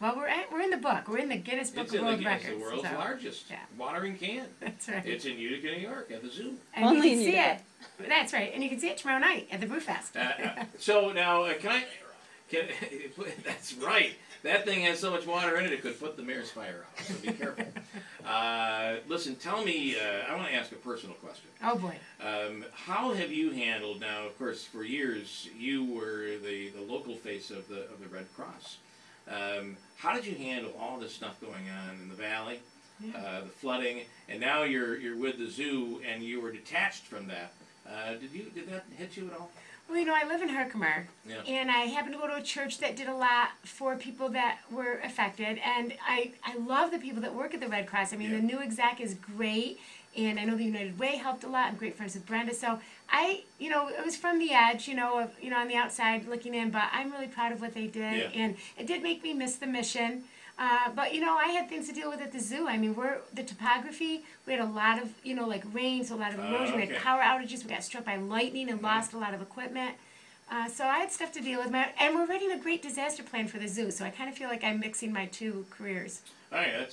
Well, we're in the book. We're in the Guinness Book of World Records. It's the world's largest watering can. That's right. It's in Utica, New York, at the zoo. And Only you can in see Utica. it. That's right. And you can see it tomorrow night at the Brewfest. So now, that's right. That thing has so much water in it, it could put the mayor's fire out. So be careful. Listen, tell me, I want to ask a personal question. Oh, boy. How have you handled, now, of course, for years, you were the local face of the Red Cross. How did you handle all this stuff going on in the valley, the flooding, and now you're with the zoo, and you were detached from that? Did that hit you at all? Well, you know, I live in Herkimer, and I happen to go to a church that did a lot for people that were affected, and I love the people that work at the Red Cross. I mean, the new exec is great, and I know the United Way helped a lot. I'm great friends with Brenda, so it was from the edge, on the outside looking in, but I'm really proud of what they did, and it did make me miss the mission. But, I had things to deal with at the zoo. I mean, the topography, we had a lot of, like rain, so a lot of erosion. We had power outages. We got struck by lightning and lost a lot of equipment. So I had stuff to deal with. And we're writing a great disaster plan for the zoo, so I kind of feel like I'm mixing my two careers. All right, that's